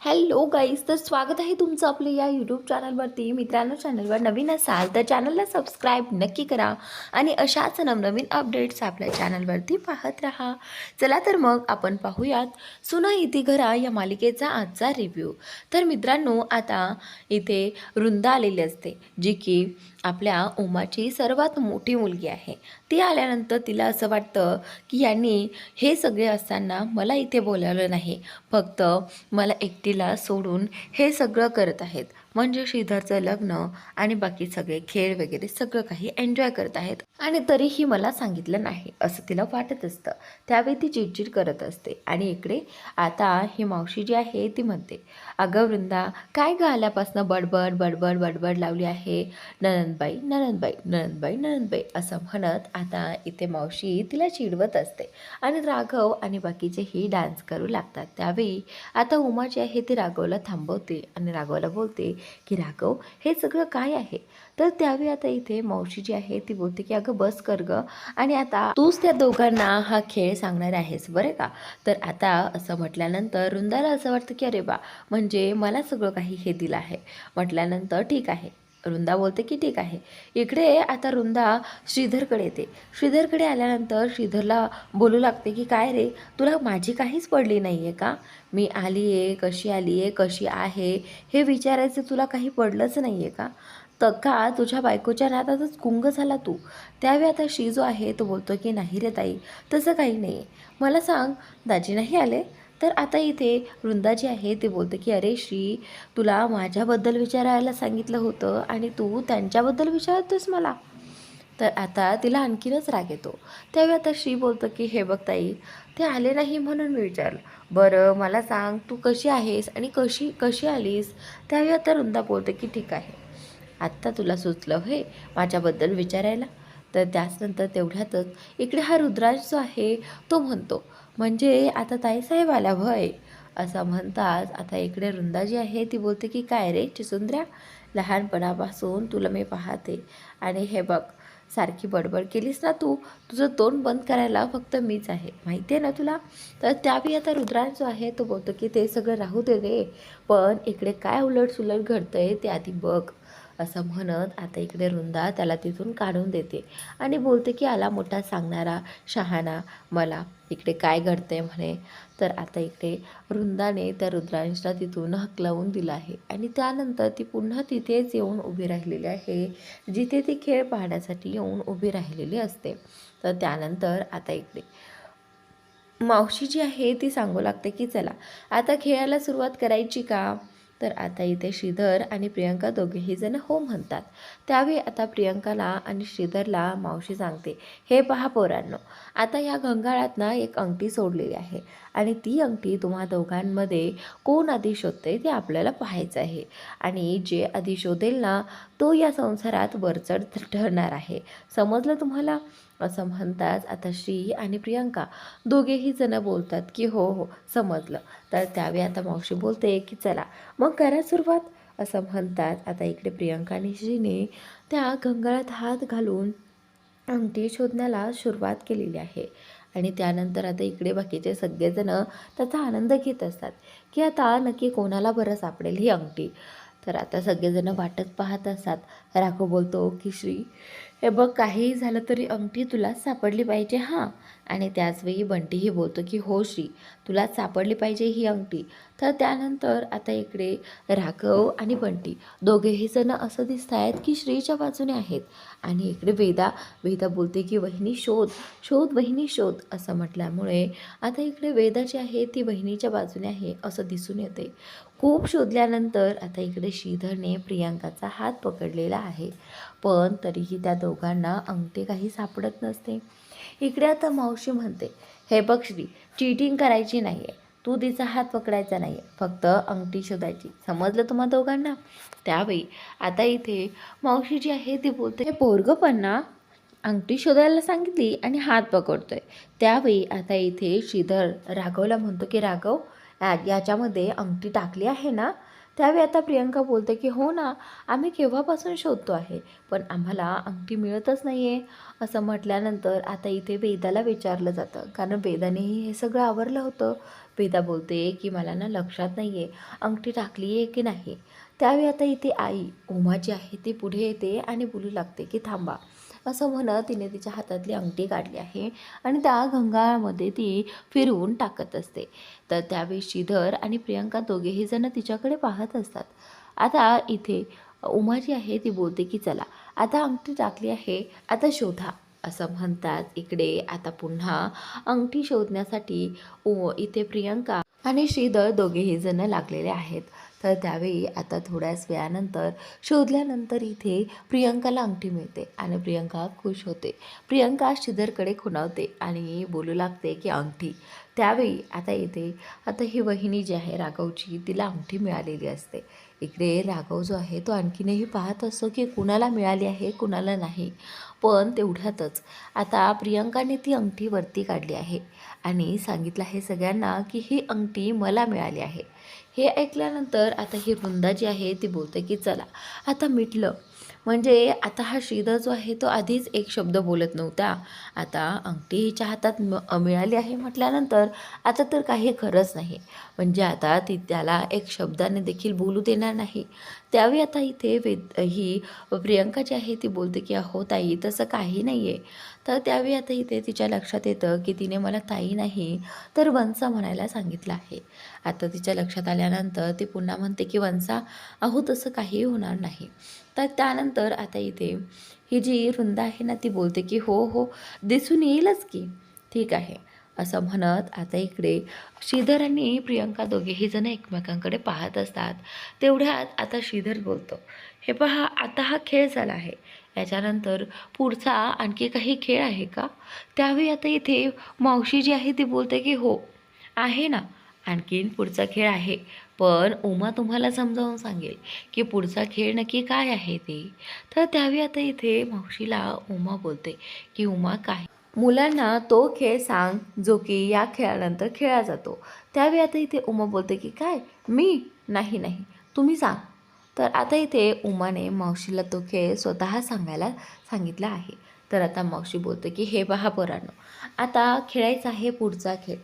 Hello guys, तर स्वागत आहे तुमचं आपलं या यूट्यूब चॅनलवरती. मित्रांनो, चॅनलवर नवीन असाल तर चॅनलला सबस्क्राईब नक्की करा आणि अशाच नवनवीन अपडेट्स आपल्या चॅनलवरती पाहत राहा. चला तर मग आपण पाहूयात सुना इथे घरा या मालिकेचा आजचा रिव्ह्यू. तर मित्रांनो, आता इथे वृंदा आलेली असते, जी की आपल्या उमाची सर्वात मोठी मुलगी आहे. ती आल्यानंतर तिला असं वाटतं की यांनी हे सगळे असताना मला इथे बोलावलं नाही, फक्त मला एकटीला सोडून हे सगळं करत आहेत. म्हणजे श्रीधरचं लग्न आणि बाकी सगळे खेळ वगैरे सगळं काही एन्जॉय करत आहेत आणि तरीही मला सांगितलं नाही असं तिला वाटत असतं. त्यावेळी ती चिडचिड करत असते आणि इकडे आता ही मावशी जी आहे ती म्हणते, अगं वृंदा, काय ग आल्यापासनं बडबड बडबड बडबड लावली आहे, ननंदबाई ननंदबाई ननंदबाई ननंदबाई असं म्हणत आता इथे मावशी तिला चिडवत असते आणि राघव आणि बाकीचेही डान्स करू लागतात. त्यावेळी आता उमा जी आहे ती राघवला थांबवते आणि राघवला बोलते की राघव, हे सगळं काय आहे. तर त्यावेळी आता इथे मावशी जी आहे ती बोलते की अगं बस कर ग, आणि आता तूच त्या दोघांना हा खेळ सांगणार आहेस बरं का. तर आता असं म्हटल्यानंतर वृंदाला असं वाटतं की अरे बा, म्हणजे मला सगळं काही हे दिलं आहे. म्हटल्यानंतर ठीक आहे, वृंदा बोलते की ठीक आहे. इकडे आता वृंदा श्रीधरकडे येते. श्रीधरकडे आल्यानंतर श्रीधरला बोलू लागते की काय रे, तुला माझी काहीच पडली नाही आहे का. मी आली आहे, कशी आली आहे, कशी आहे हे विचारायचं तुला काही पडलंच नाही आहे का. तर का तुझ्या बायकोच्या नादातच गुंग झाला तू. त्यावेळी आता श्री जो आहे तो बोलतो की नाही रे ताई, तसं काही नाही आहे. मला सांग, दाजी नाही आले. तर आता इथे वृंदा जी आहे ते बोलते की अरे श्री, तुला माझ्याबद्दल विचारायला सांगितलं होतं आणि तू त्यांच्याबद्दल विचारतोस मला. तर आता तिला आणखीनच राग येतो. त्यावेळी आता श्री बोलतं की हे बघ ताई, ते आले नाही म्हणून मी विचारलं. बरं मला सांग, तू कशी आहेस आणि कशी कशी आलीस. त्यावेळी आता वृंदा बोलते की ठीक आहे, आत्ता तुला सुचलं हे माझ्याबद्दल विचारायला. तर त्याचनंतर तेवढ्यातच इकडे हा रुद्राज जो आहे तो म्हणतो, म्हणजे आता ताईसाहेब आल्या भय असं म्हणताच आता इकडे वृंदा जी आहे ती बोलते की काय रे चिसुंद्र्या, लहानपणापासून तुला मी पाहते आणि हे बघ, सारखी बडबड केलीस ना तू, तुझं तोंड बंद करायला फक्त मीच आहे, माहिती आहे ना तुला. तर त्यावेळी आता रुद्रांश जो आहे तो बोलतो की ते सगळं राहू दे रे, पण इकडे काय उलटसुलट घडतं आहे ते आधी बघ. असं म्हणत आता इकडे वृंदा त्याला तिथून काढून देते आणि बोलते की आला मोठा सांगणारा शहाणा मला इकडे काय घडतंय म्हणे. तर आता इकडे वृंदाने त्या रुद्रांशला तिथून हकलावून दिलं आहे आणि त्यानंतर ती पुन्हा तिथेच येऊन उभी राहिलेली आहे, जिथे ती खेळ पाहण्यासाठी येऊन उभी राहिलेली असते. तर त्यानंतर आता इकडे मावशी जी आहे ती सांगू लागते की चला आता खेळायला सुरुवात करायची का. तर आता इथे श्रीधर आणि प्रियंका दोघेही जण हो म्हणतात. त्यावेळी आता प्रियंकाला आणि श्रीधरला मावशी सांगते, हे पहा पोरांनो, आता या घंगाळात ना एक अंगठी सोडलेली आहे आणि ती अंगठी तुम्हा दोघांमध्ये कोण आधी शोधते ते आपल्याला पाहायचं आहे आणि जे आधी शोधेल ना तो या संसारात वरचढ ठरणार आहे, समजलं तुम्हाला. असं म्हणताच आता श्री आणि प्रियंका दोघेही जण बोलतात की हो हो समजलं. तर त्यावेळी आता मावशी बोलते की चला मग करा सुरुवात असं म्हणतात. आता इकडे प्रियंका आणि श्रीने त्या घंगाळात हात घालून अंगठी शोधण्याला सुरुवात केलेली आहे आणि त्यानंतर आता इकडे बाकीचे सगळेजण त्याचा आनंद घेत असतात की आता नक्की कोणाला बरं सापडेल ही अंगठी. तर आता सगळेजण वाटत पाहत असतात. राघव बोलतो की श्री, हे बघ, काहीही झालं तरी अंगठी तुलाच सापडली पाहिजे हां. आणि त्याचवेळी बंटीही बोलतो की हो श्री, तुलाच सापडली पाहिजे ही अंगठी. तर त्यानंतर आता इकडे राघव आणि बंटी दोघेही जण असं दिसत आहेत की श्रीच्या बाजूने आहेत आणि इकडे वेदा वेदा बोलते की वहिनी शोध शोध वहिनी शोध असं म्हटल्यामुळे आता इकडे वेदा जी आहे ती वहिनीच्या बाजूने आहे असं दिसून येते. खूप शोधल्यानंतर आता इकडे श्रीधरने प्रियंकाचा हात पकडलेला आहे, पण तरीही त्या दोघांना अंगठी काही सापडत नसते. इकडे आता मावशी म्हणते, हे बघ श्री, चीटिंग करायची नाही आहे, तू तिचा हात पकडायचा नाही आहे, फक्त अंगठी शोधायची, समजलं तुम्हा दोघांना. त्यावेळी आता इथे मावशी जी आहे ती बोलते, हे पोरगं पण ना अंगठी शोधायला सांगितली आणि हात पकडतोय. त्यावेळी आता इथे श्रीधर राघवला म्हणतो की राघव, याच्यामध्ये अंगठी टाकली आहे ना. त्यावेळी आता प्रियंका बोलते की हो ना, आम्ही केव्हापासून शोधतो आहे पण आम्हाला अंगठी मिळतच नाही आहे. असं म्हटल्यानंतर आता इथे वेदाला विचारलं जातं, कारण वेदानेही हे सगळं आवरलं होतं. वेदा बोलते की मला ना लक्षात नाही आहे अंगठी टाकली आहे की नाही. त्यावेळी आता इथे आई उमा जी आहे ती पुढे येते आणि बोलू लागते की थांबा, असं म्हणत तिने तिच्या हातातली अंगठी काढली आहे आणि त्या घंगाळामध्ये ती फिरवून टाकत असते. तर त्यावेळी श्रीधर आणि प्रियंका दोघेही जण तिच्याकडे पाहत असतात. आता इथे उमा जी आहे ती बोलते की चला आता अंगठी टाकली आहे, आता शोधा, असं म्हणतात. इकडे आता पुन्हा अंगठी शोधण्यासाठी इथे प्रियंका आणि श्रीधर दोघेही जण लागलेले आहेत. तर त्यावेळी आता थोड्याच वेळानंतर शोधल्यानंतर इथे प्रियंकाला अंगठी मिळते आणि प्रियंका खुश होते. प्रियंका श्रीधरकडे खुणावते आणि बोलू लागते की अंगठी. त्यावेळी आता ही वहिनी जी आहे राघवची, तिला अंगठी मिळालेली असते. इकडे राघव जो आहे तो आणखीनही पाहत असतो की कुणाला मिळाली आहे कुणाला नाही. पण तेवढ्यातच आता प्रियंकाने ती अंगठी वरती काढली आहे आणि सांगितलं आहे सगळ्यांना की ही अंगठी मला मिळाली आहे. हे ऐकल्यानंतर आता ही वृंदा जी आहे ती बोलते की चला आता मिटलं. म्हणजे आता हा श्रीधर जो आहे तो आधीच एक शब्द बोलत नव्हता, आता अंगठी हिच्या हातात मिळाली आहे म्हटल्यानंतर आता तर काही खरंच नाही. म्हणजे आता ती त्याला एक शब्दाने देखील बोलू देणार नाही. त्यावेळी आता इथे ही प्रियंका जी आहे ती बोलते की अहो ताई तसं काही नाही आहे. तर त्यावेळी आता इथे तिच्या लक्षात येतं की तिने मला ताई नाही तर वंसा म्हणायला सांगितलं आहे. आता तिच्या लक्षात आल्यानंतर ती पुन्हा म्हणते की वंसा, अहो तसं काहीही होणार नाही. तर त्यानंतर आता इथे ही जी वृंदा आहे ना ती बोलते की हो हो दिसून येईलच की, ठीक आहे, असं म्हणत आता इकडे श्रीधर आणि प्रियंका दोघेही जण एकमेकांकडे पाहत असतात. तेवढ्यात आता श्रीधर बोलतो, हे पहा आता हा खेळ झाला आहे, याच्यानंतर पुढचा आणखी काही खेळ आहे का. त्यावेळी आता इथे मावशी जी आहे ती बोलते की हो आहे ना, आणखीन पुढचा खेळ आहे, पण उमा तुम्हाला समजावून सांगेल की पुढचा खेळ नक्की काय आहे ते. तर त्यावेळी आता इथे मावशीला उमा बोलते की उमा काय मुलांना तो खेळ सांग जो की या खेळानंतर खेळला जातो. त्यावेळी आता इथे उमा बोलते की काय मी नाही नाही तुम्ही सांग. तर आता इथे उमाने मावशीला तो खेळ स्वतः सांगायला सांगितला आहे. तर आता मावशी बोलते की हे पहा पोरांनो, आता खेळायचा आहे पुढचा खेळ,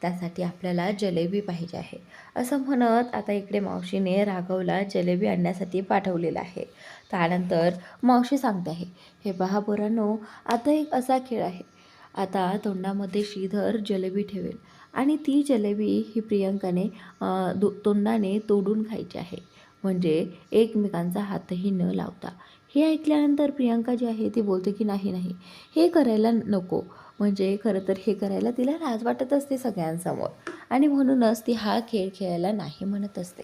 त्यासाठी आपल्याला जलेबी पाहिजे आहे, असं म्हणत आता इकडे मावशीने राघवला जलेबी आणण्यासाठी पाठवलेलं आहे. त्यानंतर मावशी सांगते आहे, हे पहा पोरांनो, आता एक असा खेळ आहे, आता तोंडामध्ये श्रीधर जलेबी ठेवेल आणि ती जलेबी ही प्रियंकाने तोंडाने तोडून खायची आहे, म्हणजे एकमेकांचा हातही न लावता. हे ऐकल्यानंतर प्रियंका जी आहे ती बोलते की नाही नाही हे करायला नको, म्हणजे खरं तर हे करायला तिला लाज वाटत असते सगळ्यांसमोर आणि म्हणूनच ती हा खेळ खेळायला नाही म्हणत असते.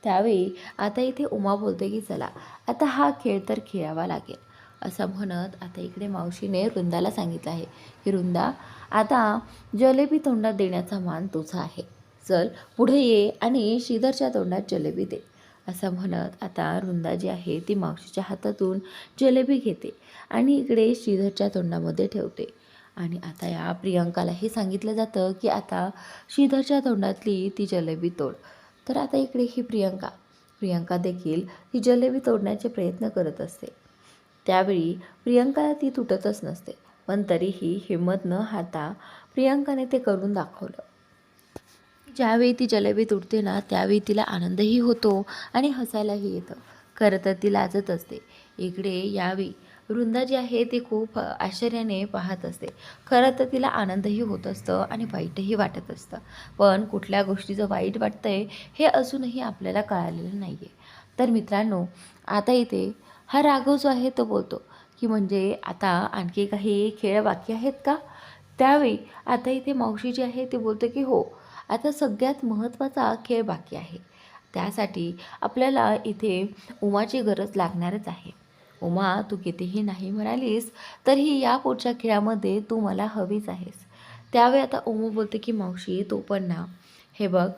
त्यावेळी आता इथे उमा बोलते की चला आता हा खेळ तर खेळावा लागेल, असं म्हणत आता इकडे मावशीने वृंदाला सांगितलं आहे की वृंदा आता जलेबी तोंडात देण्याचा मान तुझा आहे, चल पुढे ये आणि श्रीधरच्या तोंडात जलेबी दे. असं म्हणत आता वृंदा जी आहे ती मावशीच्या हातातून जलेबी घेते आणि इकडे श्रीधरच्या तोंडामध्ये ठेवते. आणि आता या प्रियंकालाही सांगितलं जातं की आता श्रीधरच्या तोंडातली ती जलेबी तोड. तर आता इकडे ही प्रियंका देखील ही जलेबी तोडण्याचे प्रयत्न करत असते. त्यावेळी प्रियंकाला ती तुटतच नसते, पण तरीही हिंमत न हारता प्रियंकाने ते करून दाखवलं. ज्यावेळी ती जलेबी तुटते ना त्यावेळी तिला आनंदही होतो आणि हसायलाही येतं. खरं तर ती लाजत असते. इकडे यावेळी वृंदा जी आहे ती खूप आश्चर्याने पाहत असते. खरं तर तिला आनंदही होत असतं आणि वाईटही वाटत असतं, पण कुठल्या गोष्टीचं वाईट वाटतंय हे अजूनही आपल्याला कळालेलं नाही आहे. तर मित्रांनो, आता इथे हा राघव जो आहे तो बोलतो की म्हणजे आता आणखी काही खेळ बाकी आहेत का. त्यावेळी आता इथे मावशी जी आहे ती बोलते की हो आता सगळ्यात महत्त्वाचा खेळ बाकी आहे, त्यासाठी आपल्याला इथे उमाची गरज लागणारच आहे. उमा तू कितीही नाही म्हणालीस तरीही या पुढच्या खेळामध्ये तू मला हवीच आहेस. त्यावेळी आता उमा बोलते की मावशी तो पण ना, हे बघ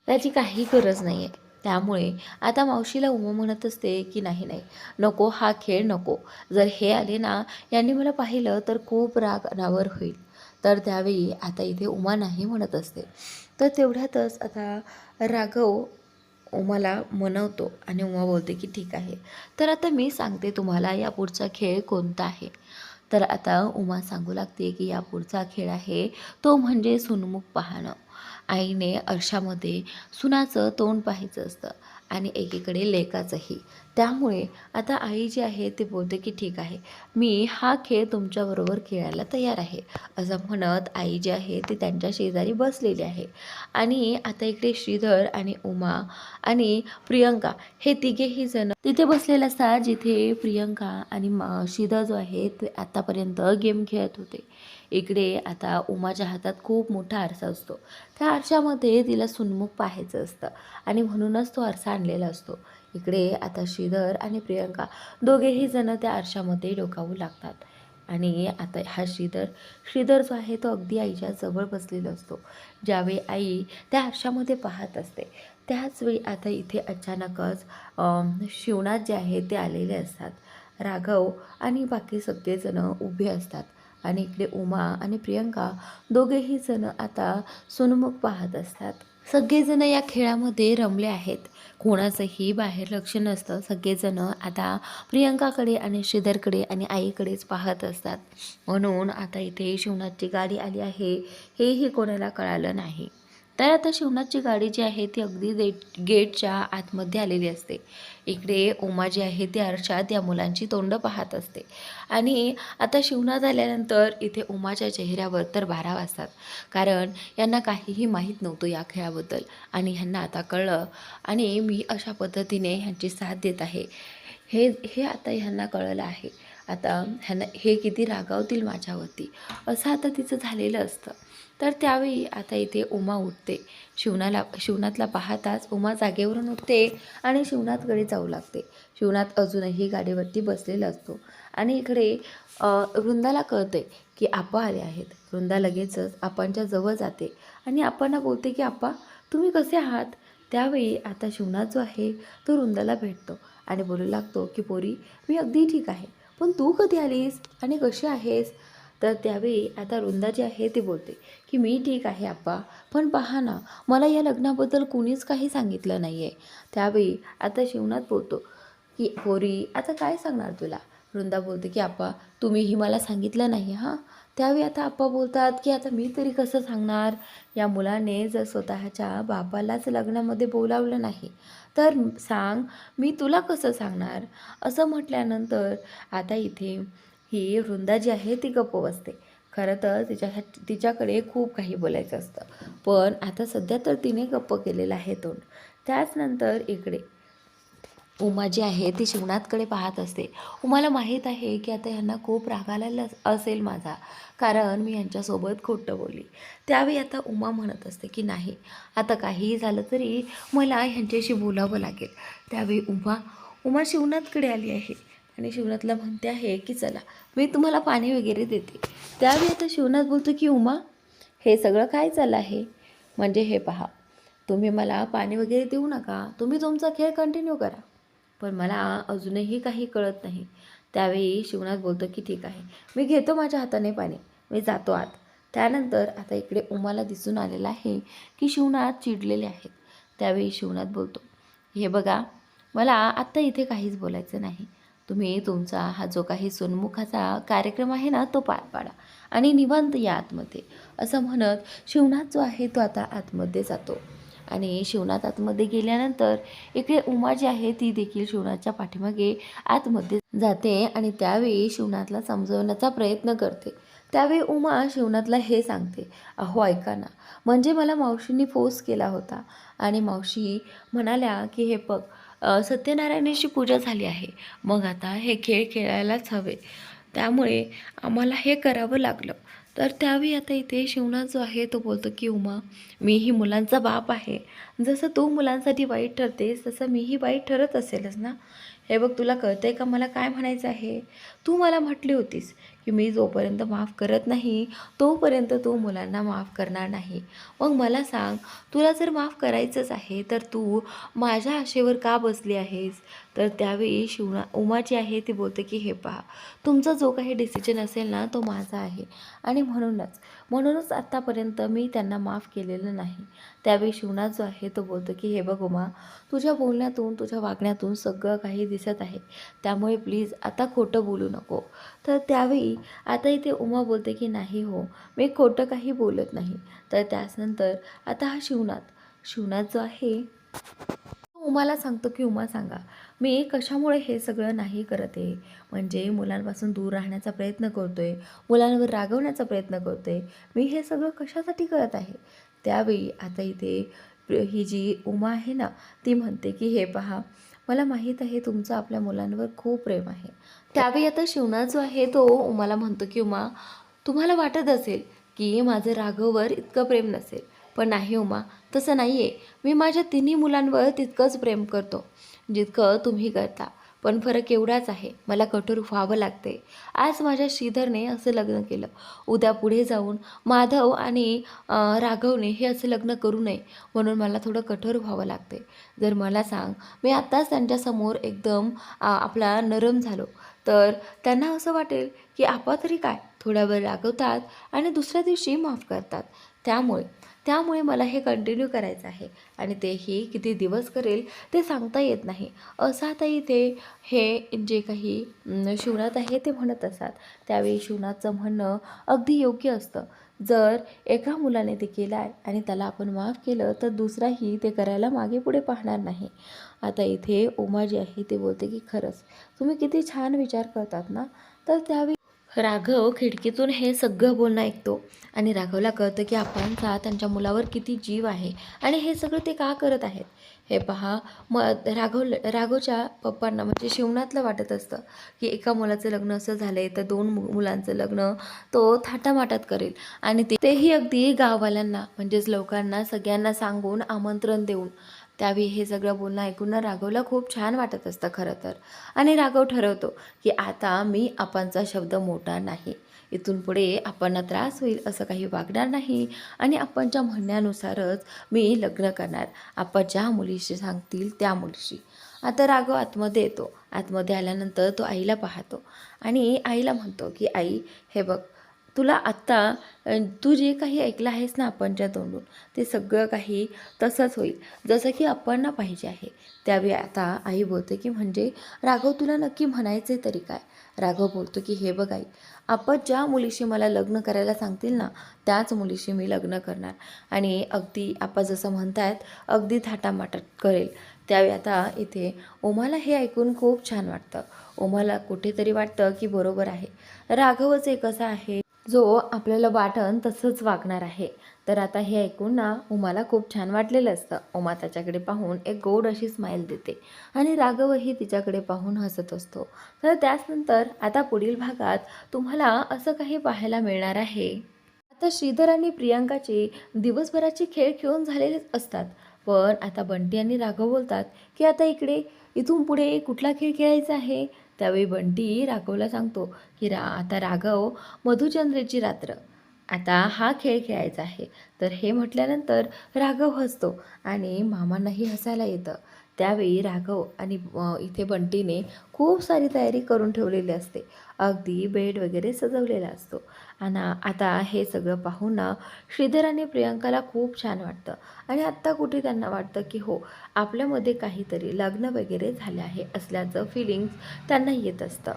त्याची काही गरज नाही आहे. त्यामुळे आता मावशीला उमा म्हणत असते की नाही नाही नको हा खेळ नको, जर हे आले ना यांनी मला पाहिलं तर खूप राग अनावर होईल. तर त्यावेळी आता इथे उमा नाही म्हणत असते. तर तेवढ्यातच आता राघव उमाला मनवतो आणि उमा बोलते की ठीक आहे, तर आता मी सांगते तुम्हाला या पुढचा खेळ कोणता आहे. तर आता उमा सांगू लागते की या पुढचा खेळ आहे तो म्हणजे सुनमुख पाहणं. आईने आरशामध्ये सुनाचं तोंड पाहायचं असतं आणि एकीकडे लेकाचंही. त्यामुळे आता आई जी आहे ती बोलते की ठीक आहे, मी हा खेळ तुमच्याबरोबर खेळायला तयार आहे, असं म्हणत आई जी आहे ती त्यांच्या शेजारी बसलेली आहे. आणि आता इकडे श्रीधर आणि उमा आणि प्रियंका हे तिघेही जण तिथे बसलेले असतात, जिथे प्रियंका आणि श्रीधर जो आहे ते आतापर्यंत गेम खेळत होते. इकडे आता उमाच्या हातात खूप मोठा आरसा असतो. त्या आरशामध्ये तिला सुनमुख पाहायचं असतं आणि म्हणूनच तो आरसा आणलेला असतो. इकडे आता श्रीधर आणि प्रियंका दोघेही जण त्या आरशामध्ये डोकावू लागतात. आणि आता हा श्रीधर जो आहे तो अगदी आईच्या जवळ बसलेला असतो. ज्यावेळी आई त्या आरशामध्ये पाहत असते त्याचवेळी आता इथे अचानकच शिवनाथ जे आहे ते आलेले असतात. राघव आणि बाकी सगळेजण उभे असतात आणि इकडे उमा आणि प्रियंका दोघेही जण आता सुनमुख पाहत असतात. सगळेजण या खेळामध्ये रमले आहेत. कोणाचंही बाहेर लक्ष नसतं. सगळेजण आता प्रियंकाकडे आणि श्रीधरकडे आणि आईकडेच पाहत असतात. म्हणून आता इथे शिवनाथची गाडी आली आहे हेही कोणाला कळालं नाही. तर आता शिवनाथची गाडी जी आहे ती अगदी गेटच्या आतमध्ये आलेली असते. इकडे उमा जी आहे ती आरशात या मुलांची तोंड पाहत असते. आणि आता शिवनाथ आल्यानंतर इथे उमाच्या चेहऱ्यावर तर 12 वाजतात, कारण यांना काहीही माहीत नव्हतं या खेळाबद्दल आणि ह्यांना आता कळलं आणि मी अशा पद्धतीने ह्यांची साथ देत आहे हे हे आता ह्यांना कळलं आहे. आता ह्यांना हे किती रागावतील माझ्यावरती असं आता तिचं झालेलं असतं. तर त्यावेळी आता इथे उमा उठते. शिवनाथला पाहताच उमा जागेवरून उठते आणि शिवनाथकडे जाऊ लागते. शिवनाथ अजूनही गाडीवरती बसलेला असतो आणि इकडे वृंदाला कळते की आप्पा आले आहेत. वृंदा लगेचच आप्पांच्या जवळ जाते आणि आप्पांना बोलते की आप्पा तुम्ही कसे आहात. त्यावेळी आता शिवनाथ जो आहे तो वृंदाला भेटतो आणि बोलू लागतो की पोरी मी अगदी ठीक आहे, पण तू कधी आलीस आणि कशी आहेस. तर त्यावेळी आता वृंदा जी आहे ती बोलते की मी ठीक आहे आप्पा, पण पहा ना मला या लग्नाबद्दल कुणीच काही सांगितलं नाही आहे. त्यावेळी आता शिवनाथ बोलतो की पोरी आता काय सांगणार तुला. वृंदा बोलते की आप्पा तुम्हीही मला सांगितलं नाही हां. त्यावेळी आता आप्पा बोलतात की आता मी तरी कसं सांगणार. या मुलाने जर स्वतःच्या बापालाच लग्नामध्ये बोलावलं नाही तर सांग मी तुला कसं सांगणार. असं म्हटल्यानंतर आता इथे ही वृंदा जी आहे ती गप्प बसते. खरं तर तिच्याकडे खूप काही बोलायचं असतं, पण आता सध्या तर तिने गप्प केलेलं आहे तोंड. त्याचनंतर इकडे उमा जी आहे ती शिवनाथकडे पाहत असते. उमाला माहीत आहे की आता ह्यांना खूप राग आलेला असेल माझा, कारण मी यांच्यासोबत खोटं बोलली. त्यावेळी आता उमा म्हणत असते की नाही आता काहीही झालं तरी मला ह्यांच्याशी बोलावं लागेल. त्यावेळी उमा शिवनाथकडे आली आहे आणि शिवनाथला म्हणते आहे की चला मी तुम्हाला पाणी वगैरे देते. त्यावेळी आता शिवनाथ बोलतो की उमा हे सगळं काय चाललं आहे. म्हणजे हे पहा तुम्ही मला पाणी वगैरे देऊ नका, तुम्ही तुमचा खेळ कंटिन्यू करा, पण मला अजूनही काही कळत नाही. त्यावेळी शिवनाथ बोलतो की ठीक आहे मी घेतो माझ्या हाताने पाणी, मी जातो आत. त्यानंतर आता इकडे उमाला दिसून आलेलं आहे की शिवनाथ चिडलेले आहेत. त्यावेळी शिवनाथ बोलतो हे बघा मला आत्ता इथे काहीच बोलायचं नाही. तुम्ही तुमचा हा जो काही सोनमुखाचा कार्यक्रम आहे ना तो पार पाडा आणि निवांत या आतमध्ये. असं म्हणत शिवनाथ जो आहे तो आता आतमध्ये जातो आणि शिवनाथ आतमध्ये गेल्यानंतर इकडे उमा जी आहे ती देखील शिवनाथच्या पाठीमागे आतमध्ये जाते आणि त्यावेळी शिवनाथला समजवण्याचा प्रयत्न करते. त्यावेळी उमा शिवनाथला हे सांगते अहो ऐका ना, म्हणजे मला मावशींनी फोर्स केला होता आणि मावशी म्हणाल्या की हे बघ सत्यनारायणाची पूजा झाली आहे, मग आता हे खेळ खेळायलाच हवे, त्यामुळे आम्हाला हे करावं लागलं. तर त्यावेळी आता इथे शिवनाथ जो आहे तो बोलतो की उमा मीही मुलांचा बाप आहे, जसं तू मुलांसाठी वाईट ठरतेस तसं मीही वाईट ठरत असेलच ना. हे बघ तुला कळतं आहे का मला काय म्हणायचं आहे. तू मला म्हटली होतीस की मी जोपर्यंत माफ करत नाही तोपर्यंत तू मुलांना माफ करणार नाही. मग मला सांग तुला जर माफ करायचंच आहे तर तू माझ्या आशेवर का बसली आहेस. तर त्यावेळी उमा जी आहे ती बोलते की हे पहा तुमचा जो काही डिसिजन असेल ना तो माझा आहे आणि म्हणूनच आत्तापर्यंत मी त्यांना माफ केलेलं नाही. त्यावेळी शिवनाथ जो आहे तो बोलतो की हे बघ उमा तुझ्या बोलण्यातून तुझ्या वागण्यातून सगळं काही दिसत आहे, त्यामुळे प्लीज आता खोटं बोलू नको. तर त्यावेळी की आता इथे उमा बोलते की नाही हो, मी खोटं काही बोलत नाही. तर त्याचनंतर आता हा शिवनाथ जो आहे उमाला सांगतो की उमा सांगा, मी कशामुळे हे सगळं नाही करत आहे. म्हणजे मुलांपासून दूर राहण्याचा प्रयत्न करतोय, मुलांवर रागवण्याचा प्रयत्न करतोय, मी हे सगळं कशासाठी करत आहे. त्यावेळी आता इथे ही जी उमा आहे ना, ती म्हणते की हे पहा, मला माहीत आहे तुमचं आपल्या मुलांवर खूप प्रेम आहे. त्यावेळी आता शिवनाथ जो आहे तो उमाला म्हणतो की उमा, तुम्हाला वाटत असेल की माझं राघववर इतकं प्रेम नसेल, पण नाही उमा, तसं नाही आहे. मी माझ्या तिन्ही मुलांवर तितकंच प्रेम करतो जितकं तुम्ही करता. पण फरक एवढाच आहे, मला कठोर व्हावं लागते. आज माझ्या श्रीधरने असं लग्न केलं, उद्या पुढे जाऊन माधव आणि राघवने हे असं लग्न करू नये, म्हणून मला थोडं कठोर व्हावं लागते. जर मला सांग, मी आत्ताच त्यांच्यासमोर एकदम आपला नरम झालो तर त्यांना असं वाटेल की आपा तरी काय, थोड्या वेळ रागवतात आणि दुसऱ्या दिवशी माफ करतात. त्यामुळे मला हे कंटिन्यू करायचं आहे आणि तेही किती दिवस करेल ते सांगता येत नाही, असं आता इथे हे जे काही शिवनाथ आहे ते म्हणत असतात. त्यावेळी शिवनाथचं म्हणणं अगदी योग्य असतं. जर एका मुलाने ते केलं आहे आणि त्याला आपण माफ केलं तर दुसराही ते करायला मागे पुढे पाहणार नाही. आता इथे उमा जी आहे ते बोलते की खरंच तुम्ही किती छान विचार करतात ना. तर त्यावेळी राघव खिडकीतून हे सगळं बोलणं ऐकतो आणि राघवला कळतं की आपणचा त्यांच्या मुलावर किती जीव आहे आणि हे सगळं ते का करत आहेत. हे पहा, राघवच्या पप्पांना म्हणजे शिवनाथला वाटत असतं की एका मुलाचं लग्न असं झालं आहे तर दोन मुलांचं लग्न तो थाटामाटात करेल आणि तेही अगदी गाववाल्यांना म्हणजेच लोकांना सगळ्यांना सांगून आमंत्रण देऊन. त्यावेळी हे सगळं बोलणं ऐकून ना राघवला खूप छान वाटत असतं खरं तर. आणि राघव ठरवतो की आता मी आपणचा शब्द मोडणार नाही, इथून पुढे आपणला त्रास होईल असं काही वागणार नाही आणि आपणच्या म्हणण्यानुसारच मी लग्न करणार, आपण ज्या मुलीशी सांगतील त्या मुलीशी. आता राघव आतमध्ये येतो. आतमध्ये आल्यानंतर तो आईला पाहतो आणि आईला म्हणतो की आई, हे बघ, तुला आत्ता तू जे काही ऐकलं आहेस ना आपणच्या तोंडून, ते सगळं काही तसंच होईल जसं की आपणना पाहिजे आहे. त्यावेळी आता आई बोलते की म्हणजे राघव तुला नक्की म्हणायचे तरी काय. राघव बोलतो की हे बघ आई, आपण ज्या मुलीशी मला लग्न करायला सांगतील ना त्याच मुलीशी मी लग्न करणार आणि अगदी आपण जसं म्हणतायत अगदी थाटामाटात करेल. त्यावेळी आता इथे उमाला हे ऐकून खूप छान वाटतं. उमाला कुठेतरी वाटतं की बरोबर आहे, राघवच एक असा आहे जो आपल्याला वाटन तसंच वागणार आहे. तर आता हे ऐकून ना उमाला खूप छान वाटलेलं असतं. उमा त्याच्याकडे पाहून एक गोड अशी स्माईल देते आणि राघवही तिच्याकडे पाहून हसत असतो. तर त्याचनंतर आता पुढील भागात तुम्हाला असं काही पाहायला मिळणार आहे. आता श्रीधर आणि प्रियांकाचे दिवसभराचे खेळ खेळून झालेलेच असतात, पण आता बंटी आणि राघव बोलतात की आता इथून पुढे कुठला खेळ खेळायचा आहे. त्यावेळी बंटी राघवला सांगतो की आता राघव, मधुचंद्रेची रात्र, आता हा खेळ खेळायचा आहे. तर हे म्हटल्यानंतर राघव हसतो आणि मामांनाही हसायला येतं. त्यावेळी राघव आणि इथे बंटीने खूप सारी तयारी करून ठेवलेली असते, अगदी बेड वगैरे सजवलेला असतो. आणि आता हे सगळं पाहून ना श्रीधर आणि प्रियांकाला खूप छान वाटतं आणि आत्ता कुठे त्यांना वाटतं की हो, आपल्यामध्ये काहीतरी लग्न वगैरे झाले आहे असल्याचं फिलिंग्स त्यांना येत असतं.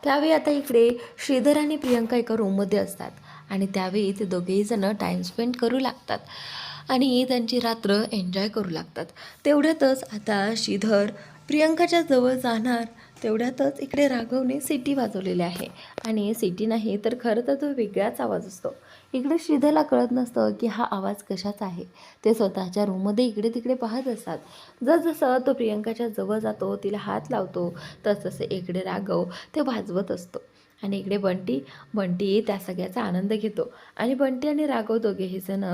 त्यावेळी आता इकडे श्रीधर आणि प्रियांका एका रूममध्ये असतात आणि त्यावेळी ते दोघेही जण टाईम स्पेंड करू लागतात आणि त्यांची रात्र एन्जॉय करू लागतात. तेवढ्यातच आता श्रीधर प्रियांकाच्या जवळ जाणार, तेवढ्यातच इकडे राघवने सिटी वाजवलेली आहे आणि सिटी नाही तर खरं तर तो वेगळाच आवाज असतो. इकडे श्रीधरला कळत नसतं की हा आवाज कशाचा आहे. ते स्वतःच्या रूममध्ये इकडे तिकडे पाहत असतात. जसजसं तो प्रियांकाच्या जवळ जातो, तिला हात लावतो, तसतसे इकडे राघव ते वाजवत असतो आणि इकडे बंटी त्या सगळ्याचा आनंद घेतो आणि बंटी आणि राघव दोघेही जण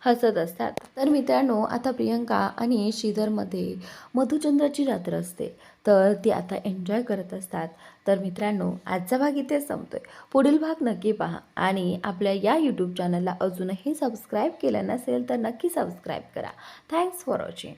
हसत असतात. तर मित्रांनो, आता प्रियांका आणि श्रीधरमध्ये मधुचंद्राची रात्र असते, तर ती आता एन्जॉय करत असतात. तर मित्रांनो, आजचा भाग इथेच संपतोय. पुढील भाग नक्की पहा आणि आपल्या या यूट्यूब चॅनलला अजूनही सबस्क्राईब केलं नसेल तर नक्की सबस्क्राईब करा. Thanks for watching.